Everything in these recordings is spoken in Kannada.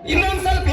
ಇನ್ನೊಂದ್ ಸ್ವಲ್ಪ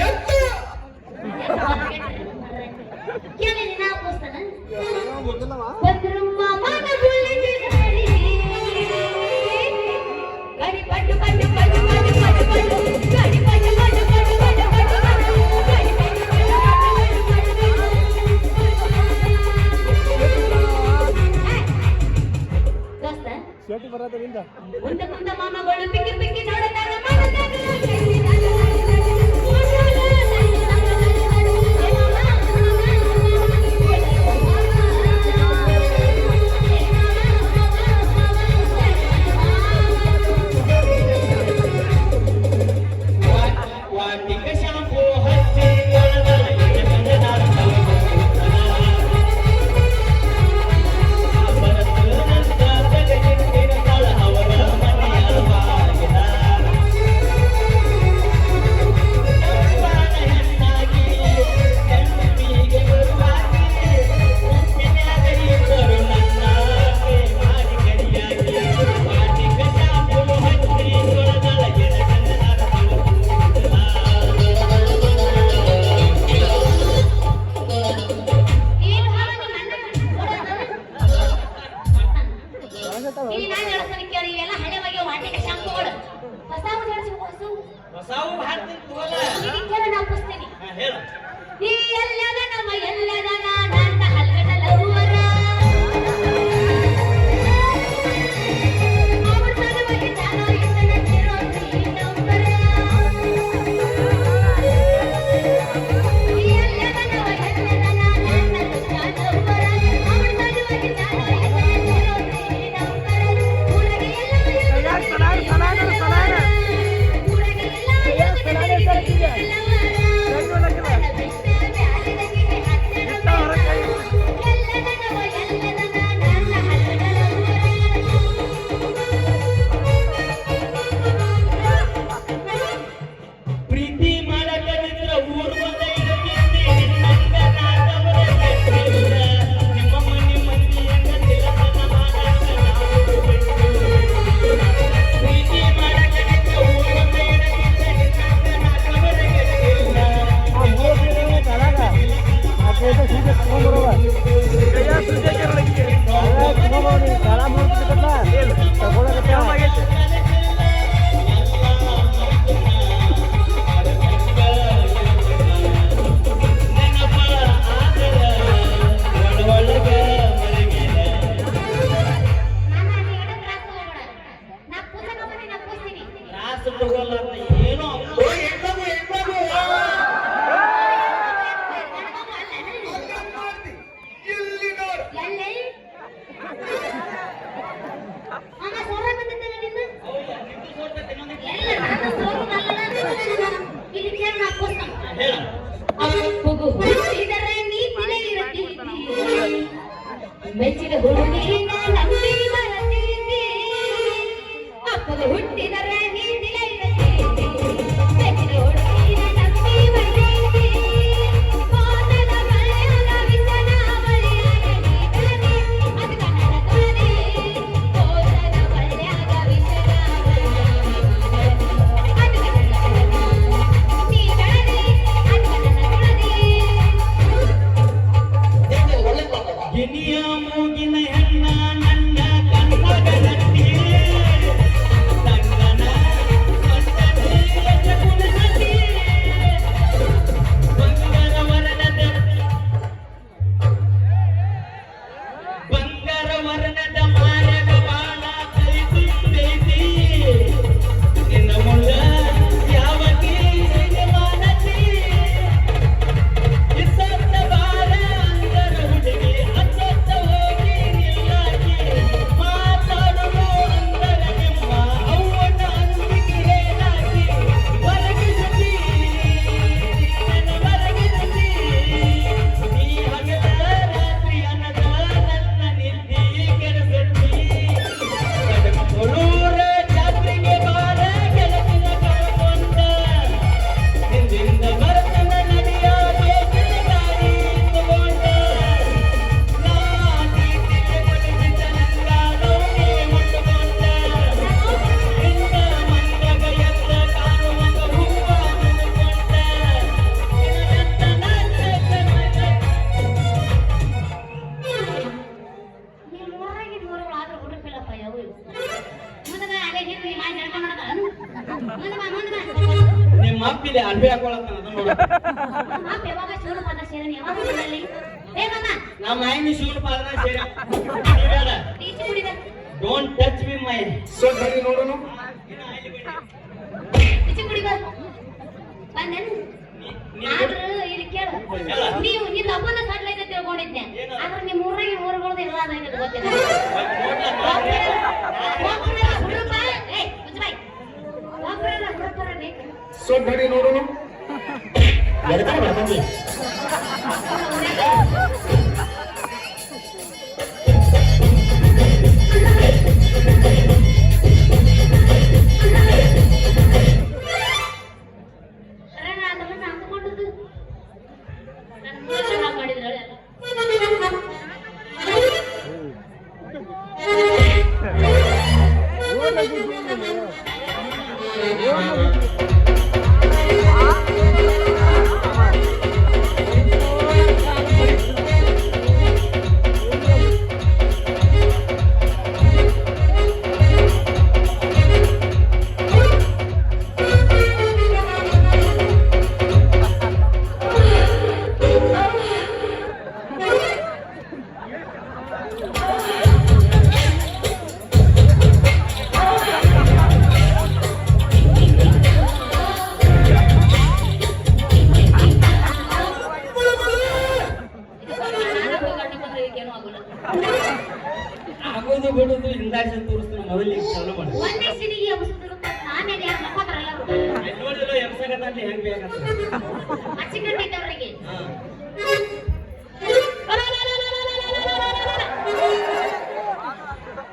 ಕ್ಲಾಸ್ ತಗೋಲ್ಲ ಏನೋ ಮೆಚ್ಚಿದ ಹುಡುಗಿ ನಂಬಿ ಬರತೀವಿ ಅಪ್ಪಗ ಹುಟ್ಟಿದರೆ ನೀತಿಲೇ ಇರತೀವಿ ಮೆಚ್ಚಿದ ಹುಡುಗಿ ನಂಬಿ ಬರತೀವಿ ಕೋತದ ಮಳೆಯಾಗ ವಿಸನ ಬಳಿಯಾಗ ನೀತನೆ ಅದು ಕನ್ನಡ ತೊಳದೆ ಕೋತದ ಮಳೆಯಾಗ ವಿಸನ ಬಳಿಯಾಗ ಅದು ಕನ್ನಡ ತೊಳದೆ ನೀ ಬೆಳದೆ ಅದು ಕನ್ನಡ ತೊಳದೆ ಗಿನಿಯ ಮೂಗಿನ ಹೆಣ್ಣ ನನ್ನ ಕನ್ನಡಗಟ್ಟಿ ತಂಗನ ಕಟ್ಟಡಿ ಕುಣಿಸತಿ ಬಂಗಾರ ವರ್ಣದ ಮಾರಗ ಬಾಣ ಕಲಿಸಿ ಬೇಸಿ ನಿನ್ನ ಮುಳ್ಳ ಯಾವಕಿ ಮಾನತಿ ಇಸತ್ತ ಬಾರ ಅಂದರ ಹುಡುಗಿ ಅಸತ್ತ ಹೋಗಿ ನಿಲ್ಲಾಕಿ ಮಾತಾಡುವ ಅಂದರ ನಿಮ್ಮ ಅವ್ವನ ಅಂದಿಗೆ ಹೇಳಾಕಿ ಹೊರಗಿಸತಿ ನನ್ನ ಹೊರಗಿಸತಿ ನೀ ಹಗಲ ರಾತ್ರಿ ಅನ್ನದ ನನ್ನ ನಿದ್ದೆ ಕೆಡಿಸತಿ ಕಡಕೊಳೂರ ಜಾತ್ರೆಗೆ ಬಾರ ಗೆಳತಿನ ಕಳ್ಕೊಂಡ ಹಿಂದಿಂದ ಬರ್ತನ ನಡೆಯ ಬೇಕಿನ ಗಾಡಿ ತಗೊಂಡ ನಾಟಿ ಕೊಡಿಸಿದ ನಂಗ ನೋಡಿ ಮುಟ್ಟುಕೊಂಡ ಹಿಂದ ಮಂದಗ ಎತ್ತ ಕಾಣುವಂಗ ಹೂವ ಮುಡುಕೊಂಡ ನಿನಗಂತ ನೀವು ಊರಾಗಿನ ಊರುಗಳು ಆದ್ರೆ ಹುಡುಕಿಲ್ಲಪ್ಪ ಯಾವ ಮುಂದೆ ಅದೇ ನೀರು ಈ ಮಾತು ಹೇಳ್ಕೊಂಡು ಮುಂದೆ ನಿಮ್ಮ ಅಪ್ಪಿದೆ ಅರ್ಬಿ ಹಾಕೊಳತ್ತಾನ ಅದನ್ನ ನೋಡ ಮಾಪ್ ಯಾವಾಗ ಶಿವನ ಪದ ಸೇರನಿ ಯಾವಾಗ ಮನೆಯಲ್ಲಿ ಏ ಮಮ್ಮ ನಮ್ಮ ಮಾಯಿನ ಶಿವನ ಪಾದನ ಸೇರ ಬೇಡ ಟೀಚಿ ಕುಡಿದ ಡೋಂಟ್ ಟಚ್ ಮಿ ಮೈ ಸರಿ ನೋಡೋಣ ಟೀಚಿ ಕುಡಿದ ಬಂದೇನು ಆದ್ರೆ ಇಲ್ಲಿ ಕೇಳು ನೀವು ನಿನ್ನ ಅಪ್ಪನ ಸಡ್ಲೈತೆ ತಿಳ್ಕೊಂಡಿದ್ದೆ ಆದ್ರೆ ನಿಮ್ಮ ಊರಾಗಿನ ಊರುಗಳದ್ದು ಎಲ್ಲ ಅದಾಗಿದೆ ಗೊತ್ತಿಲ್ಲ ಹುಡುಗ ಏ ಮುಚ್ಚಬಾಯ್ ಒಬ್ಬರಲ್ಲ ಹುಡುಗರ ಬೇಕು ಸರಿ ನೋಡೋಣ ಅದನ್ನ ಅಂದ್ಕೊಂಡದ್ದು ನನ್ನ ಮಾಡಿದ್ರಲ್ಲ ಆಗೋದು ಬಿಡೋದು ಹಿಂದಾಡ್ಸಿ ತೋರಿಸ್ತಾನೆ ಮೊದಲಿಗೆ ಚಾಲು ಮಾಡಿ ಒಂದೇ ಸಿನಿಗೆ ಅವಸರ ಆಮೇಲೆ ಯಾರು ಮಕ್ಕಳಲ್ಲ ನೋಡಿಲ್ಲ ಎಮ್ಸಗದಲ್ಲಿ ಹೆಂಗ್ ಬೇಕಾಗ್ತದೆ ಹಚ್ಚಿಕೊಂಡಿದ್ದವರಿಗೆ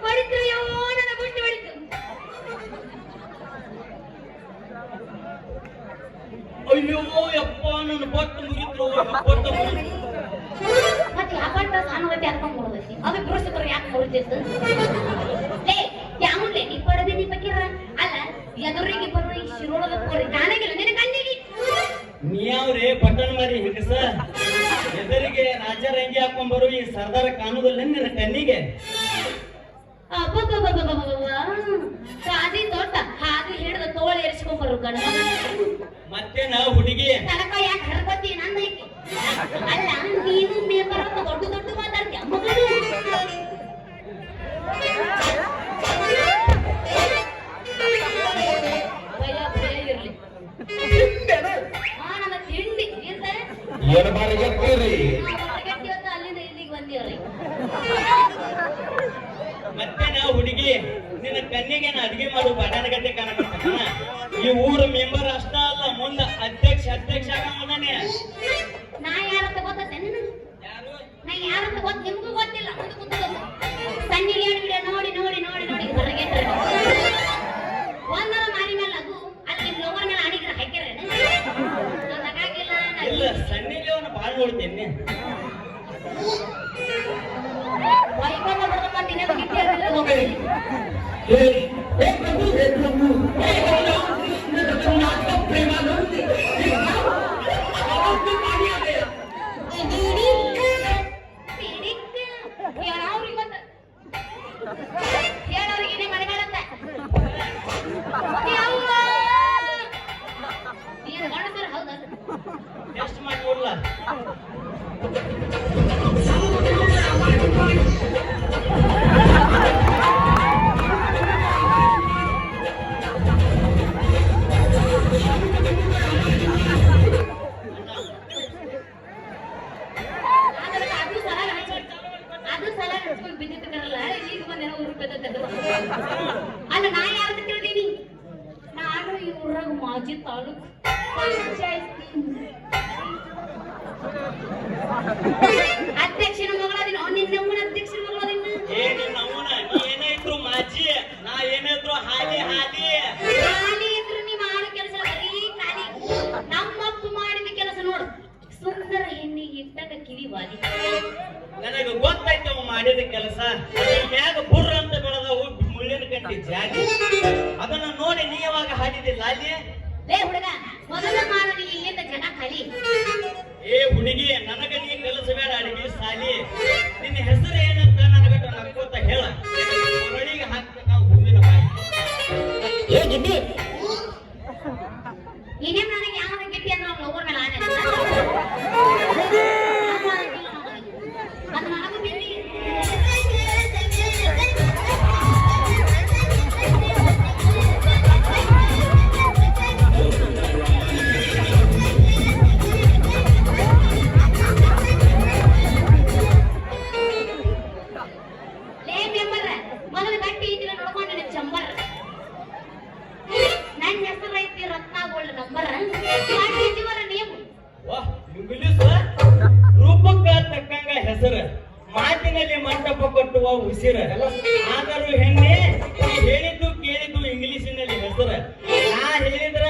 ಹೊಡಿತೀಯೋ ನನ್ನ ಗುಂಡಿ ಹೊಡಿತು ಅಯ್ಯೋ ಯಪ್ಪ ನನ್ನ ಬಟ್ಟು ಮುಗಿದ್ರು ಬಟ್ಟು ಮತ್ತೆ ಯಾವಟ್ಟ ಸಾನುಗತಿ ಅರ್ಕೊಂಡ್ ಕೊಡೋದೈತಿ ಅದು ಪುರುಷರು ಯಾಕೆ ಮುರಿತಿತ್ತು ಏ ಯಾವನ್ಲೆ ನೀ ಪಡದೆ ನೀ ಬಕ್ಕಿರ ಅಲ್ಲ ಎದುರಿಗೆ ಬರುವ ಈ ಶಿರೋಳದ ಪೋರಿ ಕಾಣಗಿಲ್ಲ ನಿನ್ನ ಕಣ್ಣಿಗೆ ನೀವ್ರೆ ಬಟನ್ ಮಾರಿ ಹಿಡಿಸ ಎದುರಿಗೆ ರಾಜರ ಅಂಗಿ ಹಾಕೊಂಡ್ ಬರೋ ಈ ಸರ್ದಾರ ಕಾಣುದಿಲ್ಲ ನಿನ್ನ ಕಣ್ಣಿಗೆ ಕಾದಿ ತೋಟ ಹಾದಿ ಹಿಡಿದ ತೋಳು ಏರಿಸ್ಕೊಂಡ್ ಬರು ಗಂಡ ಮತ್ತೇನ ಹುಡುಗಿ ತನಕ ಯಾಕೆ ಹರ್ಕೋತಿ ನಂದೈತಿ ಅಲ್ಲ ನೀನು ಮೇಂಬರ್ ದೊಡ್ಡ ದೊಡ್ಡ ಮಾತಾಡ್ತೀಯ ಮಗಳು ಹುಡುಗಿ ನಿನ್ನ ಕಣ್ಣಿಗೇನ ಅಡಿಗೆ ಮಾಡು ಬಡಾನಗತ್ತೆ ಕಾಣಕತ್ತಾನ. ಈ ಊರ ಮೆಂಬರ್ ಅಷ್ಟ ಅಲ್ಲ, ಮುಂದ ಅಧ್ಯಕ್ಷ ಆಗಂಗಾನೆ. ನಾ ಯಾರಂತ ಗೊತ್ತೈತೆ ನಿನಗೆ? ಯಾರು? ನಾ ಯಾರಂತ ಗೊತ್ತ ನಿಮಗೂ ಗೊತ್ತಿಲ್ಲ. ಮುಂದೆ ಕುಂತ್ಕೊಳ್ಳೋದು ಸಣ್ಣಿಗೆ ವಿಡಿಯೋ ನೋಡಿ ನೋಡಿ ನೋಡಿ ನೋಡಿ ಹೊರಗೆ ಒಂದರ ಮಾರಿ ಮೇಲೆ ಅದು ಅಲ್ಲಿ ನಿಮ್ ಲೋವರ್ ಮೇಲೆ ಅಣಿಗ್ರ ಹಾಕ್ಯಾರೇನು? ಹಾಗಾಗಿಲ್ಲ ಇಲ್ಲ, ಸಣ್ಣಿಗೆ ಅವನು ಬಾಳ್ ನೋಡ್ತೇನೆ. ವೈಭವ ಬರ್ತಮ್ಮ ತಿನ್ನೋದು ಗಿಟ್ಟಿ ಆಗಿಲ್ಲ ಹೋಗಿ. ಹೇಳೋರಿಗೆ ಮನೆಗಳಂತ ನೀನು ಗಂಡಸರ ಹೌದಾ? ಟೆಸ್ಟ್ ಮಾಡಿ ನೋಡ್ಲಾ? ಅದು ಸಲ ಹಚ್ಕೊಂಡು ಬಿದ್ದಿದ್ದಾರಲ್ಲ, ಈಗ ಬಂದೇನೋ ರೂಪಾಯಿ. ಅಲ್ಲ, ನಾ ಯಾವ್ದು ತಿಳಿದೀನಿ? ನಾನು ಈ ಊರಾಗ ಮಾಜಿ ತಾಲೂಕು ಅಧ್ಯಕ್ಷನ ಮಗಳದಿನ. ನಿನ್ನ ಅಧ್ಯಕ್ಷನ ಮಗಳದಿನ. ಏ ನಿನ್ನ ಅವನ, ನೀ ಏನಾಯ್ತು ಮಾಜಿ, ನಾ ಏನಾಯ್ತು ಹಾಲಿ ಹಾಲಿ. ಖಾಲಿ ಇದ್ರು ನೀ ಮಾಡೋ ಕೆಲಸ ಬರೀ ಖಾಲಿ. ನಮ್ಮಪ್ಪ ಮಾಡಿದ ಕೆಲಸ ನೋಡು. ಸುಂದರ ಹೆಣ್ಣಿಗೆ ಇಟ್ಟಾಗ ಕಿವಿ ಬಾಲಿ. ನನಗೆ ಗೊತ್ತಾಯ್ತು ಅವ ಮಾಡಿದ ಕೆಲಸ. ಮ್ಯಾಗ ಬುರ್ರ ಅಂತ ಬೆಳೆದವು ಮುಳ್ಳಿನ ಕಟ್ಟಿ ಜಾಲಿ. ಅದನ್ನ ನೋಡಿ ನೀ ಯಾವಾಗ ಹಾಡಿದಿಲ್ಲ ಅಲ್ಲಿ? ಲೇ ಹುಡುಗ, ಮೊದಲ ಮಾಡು ನೀ ಇಲ್ಲಿಂದ ಜನ ಖಾಲಿ. ಏ ಹುಡುಗಿ, ನನಗ ನೀ ಕಲಿಸಬೇಡ ಅಡಿಗೆ ಸಾಲಿ. ನಿನ್ನ ಹೆಸರು ಏನಂತ ನನಗಟ್ಟ ನಕ್ಕೋತ ಹೇಳ. ಹೊರಳಿಗೆ ಹಾಕ್ತ ನಾವು ಹೂವಿನ ಬಾಯಿ. ಹೇಗಿದ್ದಿ? ನೀನೇ ನನಗೆ ಯಾವ ಗಿಟ್ಟಿ ಅಂದ್ರೆ ಅವ್ನು ಲೋಗೋ ಮೇಲೆ ಆನೆ ಅದು ನನಗೂ ಬಿಡಿ. ಲೇ ಮೆಂಬರ್, ಮೊದಲು ಗಟ್ಟಿ ಇದ್ರೆ ನೋಡ್ಕೊಂಡು ಚಂಬರ್. ನನ್ನ ಹೆಸರು ಐತಿ ರತ್ನಾಗೋಲ್ಡ್ ನಂಬರ್. ಜೀವನ ನೇಮು ವಾಹ್, ಇಂಗ್ಲಿಷ್ ರೂಪಕ್ಕ ತಕ್ಕಂಗ ಹೆಸರು, ಮಾತಿನಲ್ಲಿ ಮಂಟಪ ಕಟ್ಟುವ ಉಸಿರ. ಆದರೂ ಹೆಣ್ಣೆ, ನೀ ಹೇಳಿದ್ದು ಕೇಳಿದ್ದು ಇಂಗ್ಲಿಷಿನಲ್ಲಿ ಹೆಸರು. ನಾ ಹೇಳಿದ್ರ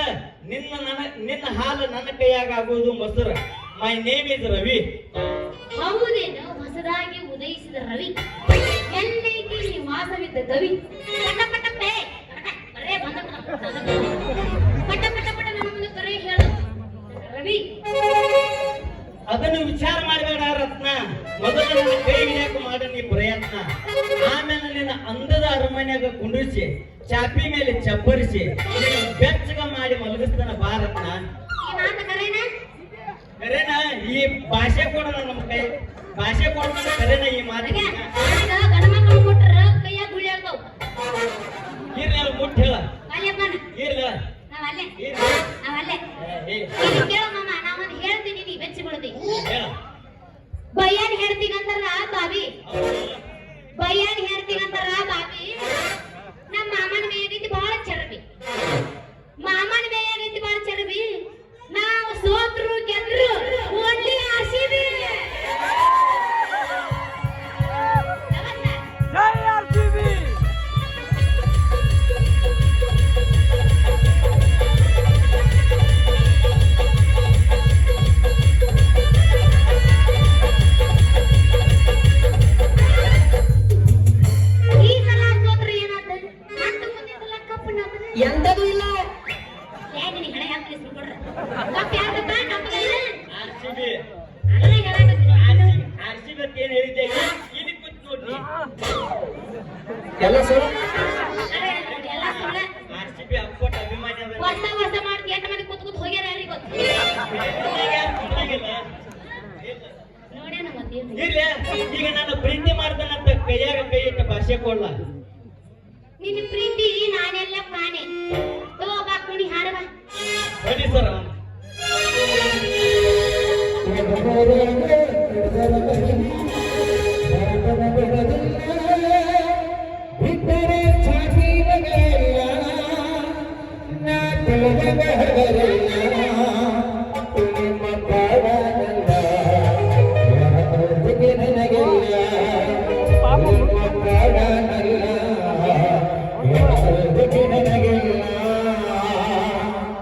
ನಿನ್ನ ಹಾಲು ನನ್ನ ಕೈಯಾಗ ಆಗೋದು ಮೊಸರು. My name is Ravi. ಹೌದೇನು? ಹೊಸದಾಗಿ ಉದಯಿಸಿದ ರವಿ. ಎಲ್ಲೈತಿ ನಿವಾಸವಿದ್ದ ಕವಿ. ಪಟ ಪಟ ಪೇ ಬರೇ ಬಂದ ಪಟ ಪಟ ಪಟ ನನ್ನ ಮುಂದೆ ಕರೆ ಹೇಳು ರವಿ. ಅದನ್ನು ವಿಚಾರ ಮಾಡಬೇಡ ರತ್ನ. ಮೊದಲು ನನ್ನ ಕೈ ಹಿಡಿಯಾಕ ಮಾಡ ನೀ ಪ್ರಯತ್ನ. ಆಮೇಲೆ ನಿನ್ನ ಅಂದದ ಅರಮನೆಯಾಗ ಕುಂಡ್ರಿಸಿ, ಚಾಪಿ ಮೇಲೆ ಚಪ್ಪರಿಸಿ, ಬೆಚ್ಚಗ ಮಾಡಿ ಮಲಗಿಸ್ತಾನ ಭಾರತ್ನ. ಈ ಮಾತು ಕರೆನಾ? ಕರೆನ? ಈ ಭಾಷೆ ಕೊಡ ನಮ್ಮ ಕೈ ಭಾಷೆ ಕೊಡ್ತಾನೆ. ಕರೆನ ಈ ಮಾತಿಗೆ? ಗಂಡ ಮಕ್ಕಳು ಮುಟ್ರ ಕೈಯಾಗ ಗುಳಿ ಆಗ್ತಾವ. ಇರ್ಲಿ, ಮುಟ್ಟಿ ಹೇಳ. ಅಲ್ಲೇಪ್ಪನ ಇರ್ಲಿ ನಾವಲ್ಲೇ ಇರ್ಲಿ. ನಾವಲ್ಲೇ ಏ, ಇಲ್ಲಿ ಕೇಳು ಮಾಮ, ನಾವೊಂದು ಹೇಳ್ತೀನಿ, ನೀ ಬೆಚ್ಚಿ ಬಿಡ್ತಿ. ಹೇಳ. ಬಯ್ಯಾನ್ ಹೇಳ್ತೀನಂತಾರ ಬಾವಿ, ಬಯ್ಯಾನ್ ಹೇಳ್ತೀನಂತಾರ ಬಾವಿ. ನಮ್ಮ ಮಾಮನ ಮೇಯಾಗೈತಿ ಬಹಳ ಚರಬಿ. ಮಾಮನ ಮೇಯಾಗೈತಿ ಬಹಳ ಚರಬಿ. ನಾವು ಸೋತ್ರು ಗೆದ್ರು ಓನ್ಲಿ ಆರ್ಸಿಬಿ. ಈ ಸಲ ಸೋತ್ರು ಏನಾತ? ಮತ್ತೆ ಮುಂದಿನ ಸಲ ಕಪ್ಪು ನಾತದ? ಎಂತದು ಇಲ್ಲ. ಹೇಗೆ ನೀ ಹಣೆ ಹಾಕಿ ಕೊಡ್ರ ಕಪ್ಪು ಯಾವ್ದಪ್ಪ? ಕಪ್ಪಲ್ಲ RCB. ಅದನ್ನ ಹೇಳಕತ್ತೀನಿ. RCB ಅಂತ ಏನ್ ಹೇಳಿದ್ದೆ? ಇಲ್ಲಿ ಕೂತ್ ನೋಡ್ರಿ. ಎಲ್ಲ ಸರ್ ಎಲ್ಲ ಸುಳ್ಳ. RCB ಅಪ್ಪಟ ಅಭಿಮಾನಿ ಅದ. ವರ್ಷ ಮಾಡ್ತಿ ಎಂಟು ಮಂದಿ ಕೂತ್ ಹೋಗ್ಯಾರ ಯಾರಿಗೆ ಗೊತ್ತು? ನೋಡೇನ ಮತ್ತೇನು? ಇರ್ಲಿ, ಈಗ ನಾನು ಪ್ರೀತಿ ಮಾಡ್ತಾನಂತ ಕೈಯಾಗ ಕೈ ಇಟ್ಟ ಭಾಷೆ ಕೊಡ್ಲ. ನಿನ್ನ ಪ್ರೀತಿ ನಾನೆಲ್ಲ ಕಾಣೆ. ಬಾ ಕುಣಿ ಹಾಡ ಬಾ. ಬನ್ನಿ ಸರ್. ಬಿಟ್ಟರೆ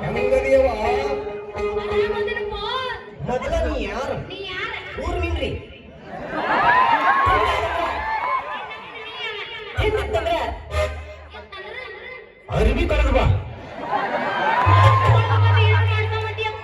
ಹೆಂಗದಿಯವ ಆರಾಮದಿನಪ್ಪ? ಮೊದಲ ನೀ ಯಾರು ನೀ ಯಾರ? ಊರ್ ನಿನ್ರಿ ಎತ್ತಂದ್ರೆ? ಅರ್ಬಿ ಕಳೆದು ಬಾ ಏನ್ ಮಾಡ್ಕೊಂಬಂದಿಯಪ್ಪ?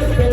Thank you.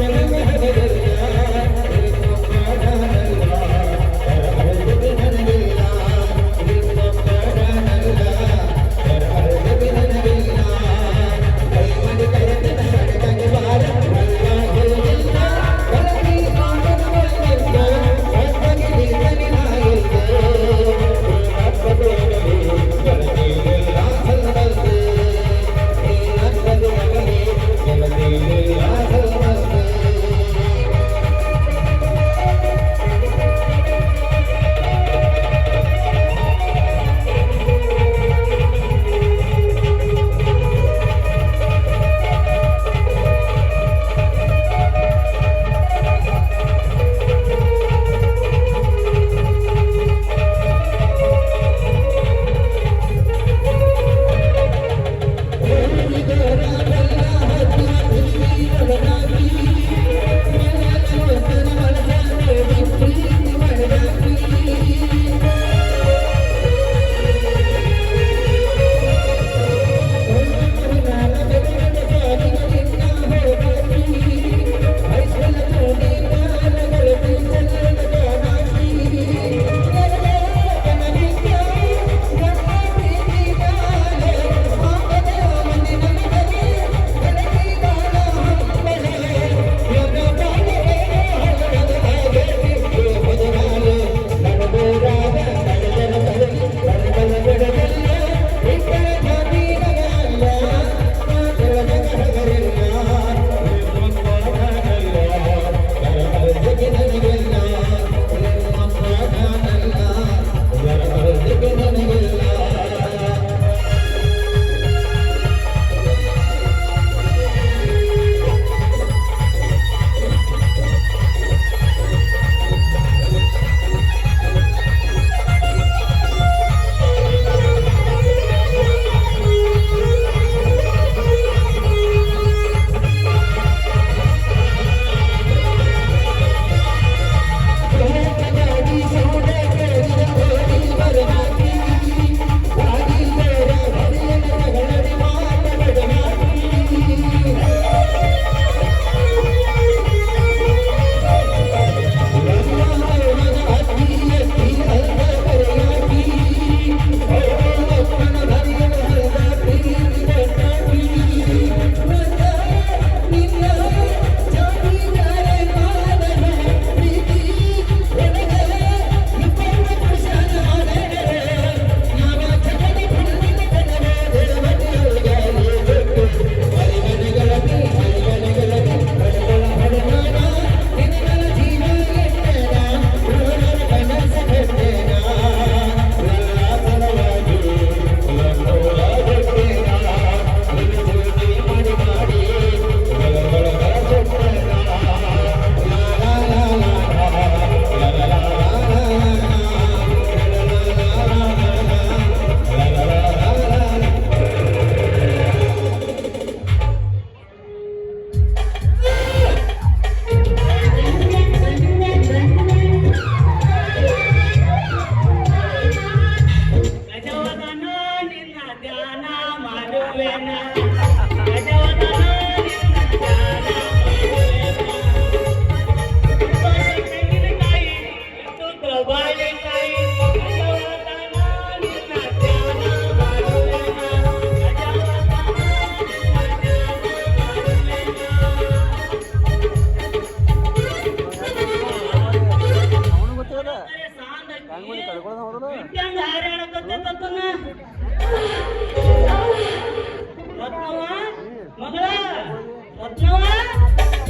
ರತ್ನವ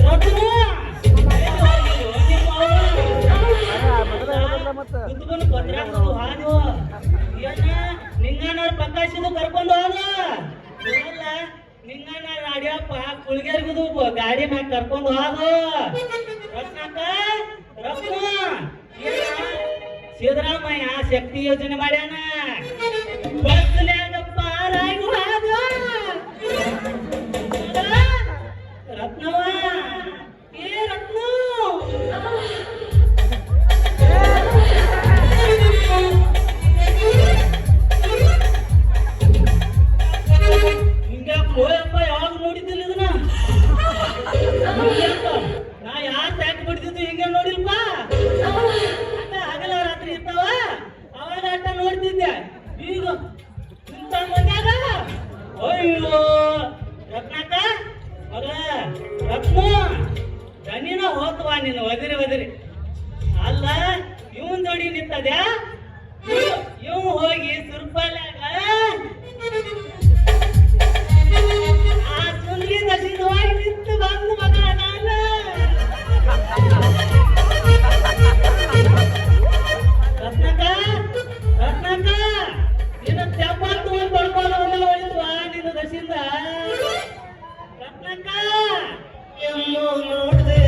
ರತ್ನ ಕುತ್ಕೊಂಡು ಪತ್ರಾಕ್ಸು ಹಾದು ಏನ ನಿಂಗಣ್ಣವ್ರ ಪಕ್ಕಾಸಿದು ಕರ್ಕೊಂಡು ಹೋದ ಅಲ್ಲ ನಿಂಗಣ್ಣ ಅಡಿಯಪ್ಪ ಕುಳ್ಗೇರ್ಗುದು ಗಾಡಿ ಮ್ಯಾಗ ಕರ್ಕೊಂಡು ಹೋದು ರತ್ನಕ್ಕ ರತ್ನ ಸಿದ್ದರಾಮಯ್ಯ ಶಕ್ತಿ ಯೋಜನೆ ಮಾಡ್ಯಾನ ಬಸ್ನ್ಯಾಗ ಪಾರಾಗಿ ಹೋದ ರತ್ನವ ಏ ರತ್ನ ಹೋಯಪ್ಪ ಯಾವಾಗ ನೋಡಿದ್ದಿಲ್ಲ ಇದನ್ನ ನಾ ಯಾರು ಟ್ಯಾಕ್ ಬಿಡ್ತಿದ್ದು ಹಿಂಗೆ ನೋಡಿಲ್ಪ ಹಗಲ ರಾತ್ರಿ ಇರ್ತಾವ ಅವಾಗ ಆಟ ನೋಡ್ತಿದ್ದೆ ಈಗ ಇಂಥ ಮನ್ಯಾಗ ಅಯ್ಯೋ ರತ್ನಾಕ ಮಗ ರತ್ನ ದನಿನ ಹೋಗ್ತವ ನೀನು ಒದಿರಿ ಅಲ್ಲ ಇವನ್ ಜೋಡಿ ನಿಂತದ್ಯಾ ಇವ್ ಹೋಗಿ ಸುರ್ಪಲ್ಯಾಗ ಆ ಸುಂದ್ರಿ ದಶಿದವಾಗಿ ನಿಂತು ಬಂದು ಮಗ ನಾನು ರತ್ನಕ್ಕ ನಿನ್ನ ತೆಪ್ಪತ್ತು ಒಂದು ಬಡ್ಕೊಂಡು ಒಳಿದ್ವ ನಿನ್ನ ದಶಿಂದ ರತ್ನಕ್ಕ ಎಲ್ಲೋ ನೋಡ್ದೆ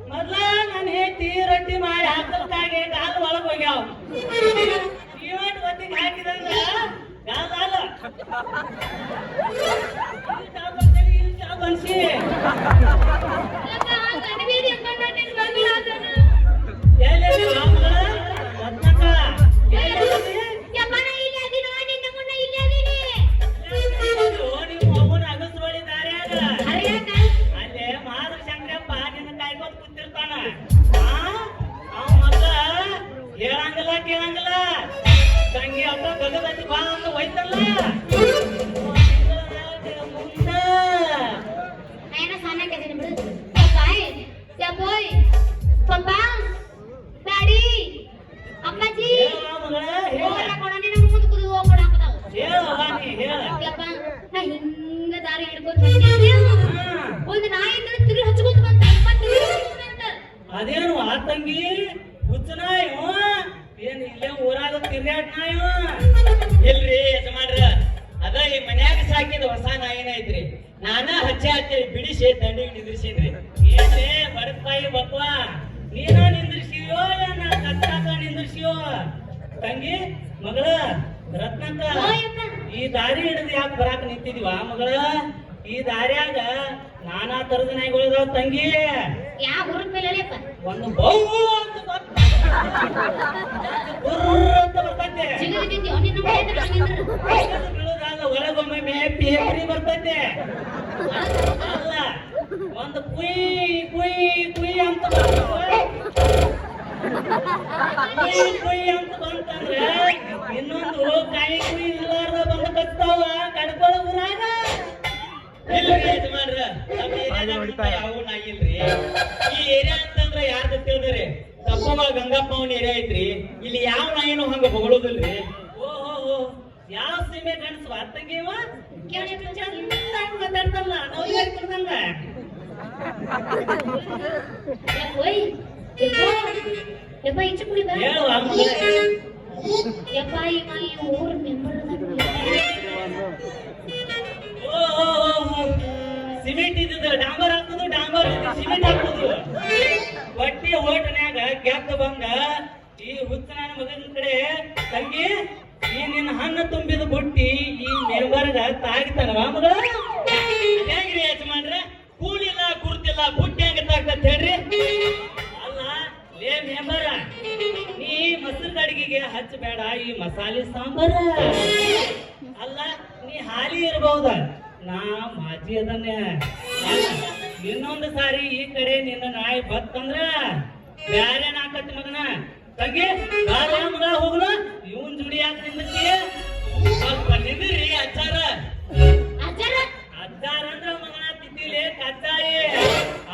ಮೊದ್ಲ ನಾನು ಹೇಳ್ತಿ ರೊಟ್ಟಿ ಮಾಡಿ ಹಾಕಲ್ಕಾಗೆ ಕಾಲು ಒಳಗ್ ಹೋಗ್ಯಾವ ಇವತ್ತು ಹೊತ್ತಿಗೆ ಹಾಕಿದಂಗ ಕಾಲ ಬನ್ಸಿ ಕೇಳಂಗಿಲ್ಲ ತಂಗಿ ಅಪ್ಪ ಗಗದಂತಿ ಬಾ ಅಂತ ಹೋಯ್ತಲ್ಲ ಹಿಂಗ ದಾರಿ ಹಿಡ್ಕೊಂಡು ಒಂದು ನಾಯಿ ತಿರುಗಿ ಹಚ್ಕೊಂತ ಬಂತ ಅದೇನು ಆ ತಂಗಿ ಹುಚ್ಚನಾಯ ಏನ್ ಇಲ್ಲೇ ಊರಾಗ ತಿರ್ಗಾಟ ನಾಯ ಇಲ್ರಿ ಯಜಮಾನ್ರ ಅದ ಈ ಮನ್ಯಾಗ ಸಾಕಿದ ಹೊಸ ನಾಯಿನ ಐತ್ರಿ ನಾನ ಹಚ್ಚೆ ಹಚ್ಚಿ ಬಿಡಿಸಿ ದಂಡಿಗೆ ನಿಂದ್ರಿಸೀನ್ರಿ ಏನ್ರಿ ಬಡಪಾಯಿ ಬಪ್ಪ ನೀನ ನಿಂದ್ರಿಸಿಯೋ ಏನ ಕತ್ತಾಕ ನಿಂದ್ರಿಸಿಯೋ ತಂಗಿ ಮಗಳ ರತ್ನಕ್ಕ ಈ ದಾರಿ ಹಿಡಿದು ಯಾಕೆ ಬರಾಕ ನಿಂತಿದೀವ ಮಗಳ ಈ ದಾರ್ಯಾಗ ನಾನಾ ತರದ ನಾಯಿಗಳಿದಾವ ತಂಗಿ ಯಾವ ಊರ್ ಮೇಲೆ ಒಂದು ಬೌ ಅಂತ ಬರ್ತೈತೆ ಬೀಳುದಲ್ಲ ಒಳಗೊಮ್ಮೆ ಮೇಪಿ ಹೆಪ್ರಿ ಬರ್ತೈತೆ ಅಲ್ಲ ಒಂದು ಕುಯ್ ಕುಯ್ ಕುಯ್ ಅಂತ ಕುಯ್ ಅಂತ ಬಂತಂದ್ರೆ ಇನ್ನೊಂದು ಕಾಯಿ ಕುಯ್ ಇಲ್ಲಾರ್ದ ಬಂದು ಕತ್ತಾವ ಕಡ್ಕೊಳ್ಳೋ ಊರಾಗ ಇಲ್ರಿ ಯಜಮಾನ್ರ ನಮ್ಮ ಏರಿಯಾದಾಗ ಯಾವ ನಾಯಿ ಇಲ್ರಿ ಈ ಏರಿಯಾ ಅಂತಂದ್ರ ಯಾರ್ದ ತಿಳಿದ್ರಿ ತಪ್ಪಮ್ಮ ಗಂಗಪ್ಪ ಅವನ ಏರಿಯಾ ಐತ್ರಿ ಇಲ್ಲಿ ಯಾವ ನಾಯಿನೂ ಹಂಗ ಬಗಳೋದಿಲ್ರಿ ಓಹೋ ಯಾವ ಸೀಮೆ ಗಣಸು ಅತ್ತಂಗಿವ ಮಾತಾಡ್ತಲ್ಲ ನಾವು ಹೇಳ್ತಿರ್ದಂಗ ಯಪ್ಪ ಈಚೆ ಕುಡಿ ಬಾ ಹೇಳುವ ಯಪ್ಪ ಈಗ ಈ ಊರ್ ಮೆಂಬರ್ ಸಿಮೆಂಟ್ ಇದ್ದಿದ್ದು ಡಾಂಬರ್ ಹಾಕುದು ಡಾಂಬರ್ ಸಿಮೆಂಟ್ ಹಾಕುದು ಒಟ್ಟಿ ಓಟನ್ಯಾಗ ಗೆದ್ದ ಬಂದ ಈ ಹುಚ್ಚನ ಮಗನ ಕಡೆ ತಂಗಿ ಈ ನಿನ್ನ ಹಣ್ಣು ತುಂಬಿದ ಬುಟ್ಟಿ ಈ ಮೆಂಬರ್ಗ ತಾಗಿತಾನವ ಮಗಳ ಹೇಗ್ರಿ ಯಜಮಾನ್ರ ಕೂಲಿಲ್ಲ ಗುರ್ತಿಲ್ಲ ಬುಟ್ಟಿ ಹಂಗ ತಾಗ್ತತ್ ಹೇಳ್ರಿ ಅಲ್ಲ ಲೇ ಮೆಂಬರ ನೀ ಮೊಸರು ಅಡಿಗೆಗೆ ಹಚ್ಚಬೇಡ ಈ ಮಸಾಲೆ ಸಾಂಬಾರ ಅಲ್ಲ ನೀ ಹಾಲಿ ಇರಬಹುದ ನಾ ಮಾಜಿ ಅದನ್ನೇ ಇನ್ನೊಂದು ಸಾರಿ ಈ ಕಡೆ ನಿನ್ನ ನಾಯಿ ಬತ್ತಂದ್ರ ಬ್ಯಾರೆ ನಾಕತ್ತಿ ಮಗನ ತಂಗಿ ಬಾರ ಮಗ ಹೋಗ್ಲು ಇವನ್ ಜುಡಿ ಯಾಕೆ ನಿಂದಕ್ಕೆ ಸ್ವಲ್ಪ ನಿಂದ್ರಿ ಅಚ್ಚಾರ ಅಜ್ಜಾರ ಅಚ್ಚಾರ ಅಂದ್ರ ಮಗನ ತಿದ್ದಿಲೆ ಕಚ್ಚಾಯಿ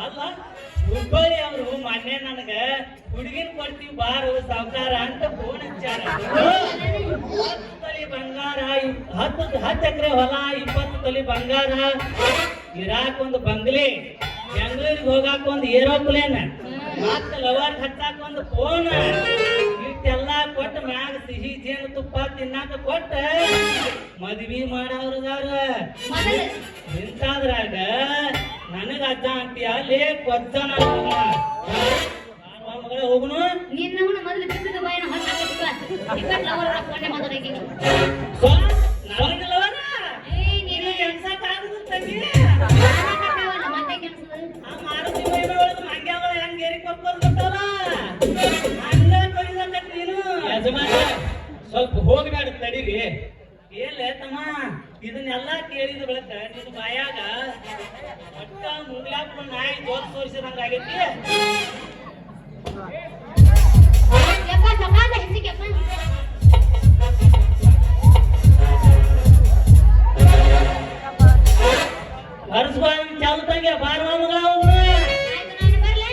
ಅಲ್ಲ ಹುಬ್ಬಳ್ಳಿ ಅವರು ಮೊನ್ನೆ ನನಗ ಹುಡುಗಿನ ಕೊಡ್ತೀವಿ ಬಾರು ಸಾವುಕಾರ ಅಂತ ಫೋನ್ ಹಚ್ಚಾರ 10 ತೊಲಿ ಬಂಗಾರ 10 ಎಕರೆ ಹೊಲ 20 ತೊಲಿ ಬಂಗಾರ ಇರಾಕ್ ಒಂದು ಬಂಗ್ಲೆ ಬೆಂಗಳೂರಿಗೆ ಹೋಗಾಕ ಒಂದು ಏರೋಪ್ಲೇನ್ ಮತ್ತ ಲವರ್ ಹಚ್ಚಾಕ ಒಂದು ಫೋನ್ ಇಷ್ಟೆಲ್ಲ ಕೊಟ್ಟ ಮ್ಯಾಗ ಸಿಹಿ ಜೇನು ತುಪ್ಪ ತಿನ್ನಾಕ ಕೊಟ್ಟ ಮದ್ವಿ ಮಾಡವ್ರದಾರ ಮೊದಲು ಇಂತಾದ್ರಾಗ ನನಗ ಅಜ್ಜ ಅಂತೀಯ ಲೇ ಕೊಚ್ಚ ಮಗಳ ಹೋಗುನು ನಿನ್ನವನ ಮೊದಲು ಬಿಸಿದ ಬಾಯಿನ ಹೊತ್ತಾಕತ್ಕ ಟಿಕೆಟ್ ಲವರ್ ಹಾಕೊಂಡೆ ಮೊದಲಿಗೆ ನನಗ ಲವರ ಏ ನೀನು ನೀನು ಎಣ್ಸಕ್ಕಾಗದು ತಂಗಿ ಕಟ್ಟವಲ್ಲ ಮತ್ತೆ ಕೆಲಸದ ಆ ಮಾರುತಿ ಮೈಮೇಲೆ ಒಳಗೆ ಮಂಗ್ಯಾವಳ ಹೆಂಗ್ ಏರಿ ಕೊಟ್ಕೊಂಡ್ಬಿಟ್ಟಲ್ಲ ಹಂಗ ಕೊಡಿಸಕತ್ ನೀನು ಯಜಮಾನ ಸ್ವಲ್ಪ ಹೋಗ್ಬೇಡ ತಡೀರಿ ಏನ್ಲೇ ತಮ್ಮ ಇದನ್ನೆಲ್ಲ ಕೇಳಿದ ಬಳಿಕ ನಿನ್ನ ಬಾಯಾಗ ಒಟ್ಟ ಮುಂಗ್ಲಾಕ ನಾಯಿ ಜೋತ್ ತೋರಿಸಿದಂಗ ಆಗೈತಿ ಯಪ್ಪ ಸಮಾನ ಹೆಚ್ಚಿಗೆಪ್ಪ ಹರ್ಸ್ಬಾನ್ ಚಾಲು ತಂಗೆ ಬಾರ್ವ ಮಗ ಅವ್ನು ಆಯ್ತು ನಾನು ಬರ್ಲೆ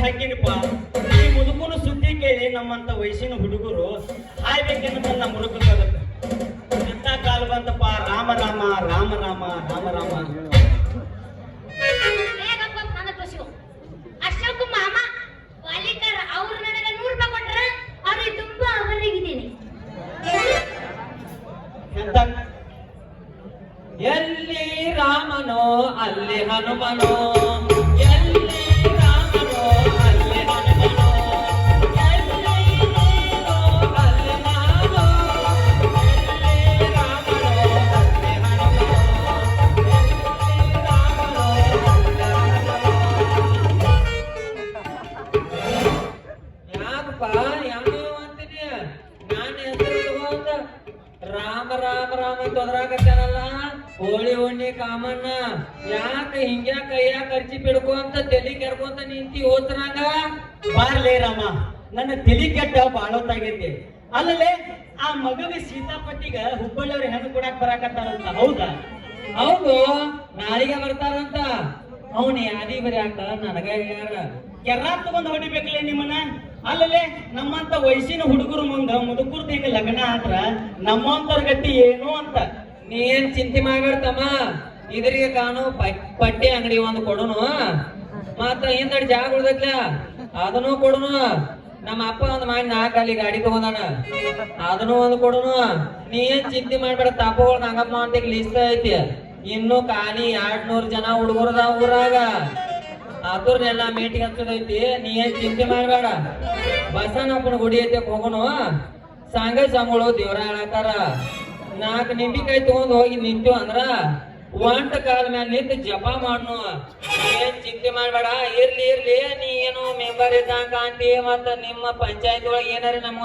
ಹಾಕಿನಪ್ಪ ಈ ಮುದುಕನು ಸುದ್ದಿ ಕೇಳಿ ನಮ್ಮಂತ ವಯಸ್ಸಿನ ಹುಡುಗರು ಹಾಯ್ಬೇಕೆಂದ್ರೆ ನಮ್ಮ ಮುರುಕಕ್ಕಾಗತ್ತೆ ಎಂತ ಕಾಲ ಬಂತಪ್ಪ ರಾಮ ರಾಮ ರಾಮ ರಾಮ ರಾಮ ರಾಮ ಅಶೋಕ್ ಮಾಮ ವಾಲಿಕರ್ ಅವ್ರು ನನಗೆ 100 ರೂಪಾಯಿ ಕೊಟ್ರ ಅವ್ರಿಗೆ ತುಂಬಾ ಅವರಿಗಿದ್ದೀನಿ ಎಂತ ಎಲ್ಲಿ ರಾಮನೋ ಅಲ್ಲಿ ಹನುಮನೋ ಎಲ್ಲಿ ರಾಮನೋ ಅಲ್ಲಿ ಹನುಮನೋ ಎಲ್ಲಿ ನೀನೋ ಅಲ್ಲಿ ನಾನೋ ಎಲ್ಲಿ ರಾಮ ಅಂತ ಒದರಾಕತ್ತಾನಲ್ಲ ಹೋಳಿ ಹುಣ್ಣಿ ಕಾಮಣ್ಣ ಯಾಕ ಹಿಂಗ್ಯಾಕ ಕೈಯಾಗ ಖರ್ಚಿ ಬಿಡ್ಕೊ ಅಂತ ತಲಿ ಕೆರ್ಕೊಂತ ನಿಂತಿ ಓದ್ರಂಗ ಬಾರ್ಲೇ ರಾಮ ನನ್ನ ತಲಿ ಕೆಟ್ಟ ಬಾಳೋತ್ತಾಗೈತಿ ಅಲ್ಲಲೇ ಆ ಮಗಗೆ ಸೀತಾಪತಿಗ ಹುಬ್ಬಳ್ಳಿಯವ್ರ ಹೆಣ್ಣು ಕೊಡಾಕ್ ಬರಾಕತ್ತಾರಂತ ಹೌದಾ? ಹೌದು ನಾಳೆಗೆ ಬರ್ತಾರಂತ ಅವನ್ ಯಾದಿ ಬರ್ಯಾಕ ನನಗ ಹೇಳ್ಯಾರ. ಕೆರ್ರಾ ತಗೊಂಡ್ ಹೊಡಿಬೇಕಲೇ ನಿಮ್ಮನ್ನ. ಅಲ್ಲಲೇ ನಮ್ಮಂತ ವಯಸ್ಸಿನ ಹುಡುಗರು ಮುಂದ ಮುದುಕುರ್ದ ಹಿಂಗ ಲಗ್ನ ಆದ್ರ ನಮ್ಮಂತವ್ರ ಗತಿ ಏನು ಅಂತ. ನೀ ಏನ್ ಚಿಂತೆ ಮಾಡ್ಬೇಡ್ತಮ್ಮ, ಇದ್ರಿಗೆ ಕಾಣು ಪಟ್ಟಿ ಅಂಗಡಿ ಒಂದು ಕೊಡುನು, ಮತ್ತ ಹಿಂದಡಿ ಜಾಗ ಉಳ್ದೈತ್ಲ ಅದನ್ನು ಕೊಡುನು. ನಮ್ಮ ಅಪ್ಪ ಒಂದ್ ಮಾಡಿ 4 ಅಲ್ಲಿ ಗಾಡಿ ತಗೊಂಡಾನ, ಅದನ್ನು ಒಂದು ಕೊಡುನು. ನೀ ಏನ್ ಚಿಂತೆ ಮಾಡ್ಬೇಡ, ತಾಪಗಳು ನಂಗಪ್ಪ ಅಂತ ಲಿಸ್ಟ್ ಐತಿ. ಇನ್ನು ಖಾಲಿ 200 ಜನ ಹುಡುಗರದ ಊರಾಗ, ಅದ್ರನ್ನೆಲ್ಲ ಮೀಟಿಂಗ್ ಹಚ್ಚದೈತಿ. ನೀ ಏನ್ ಚಿಂತೆ ಮಾಡ್ಬೇಡ. ಬಸನಪ್ಪನ ಗುಡಿ ಐತೆ ಹೋಗುನು. ಸಂಘ ಸಂಗಳು ದೇವ್ರ ಹೇಳತ್ತಾರ 4 ನಿಂಬಿಕಾಯಿ ತಗೊಂಡ್ ಹೋಗಿ ನಿಂತು ಅಂದ್ರ ಒಂಟ ಕಾಲ ಮ್ಯಾಲ ನಿಂತು ಜಪ ಮಾಡ್ನು. ಏನ್ ಚಿಂತೆ ಮಾಡ್ಬೇಡ. ಇರ್ಲಿ ನೀ ಏನು ಮೆಂಬರ್ ಇದ್ದಂಗ ಕಾಣ್ತಿ. ಮತ್ತ ನಿಮ್ಮ ಪಂಚಾಯತ್ ಒಳಗೆ ಏನಾರ ನಮ್ಮ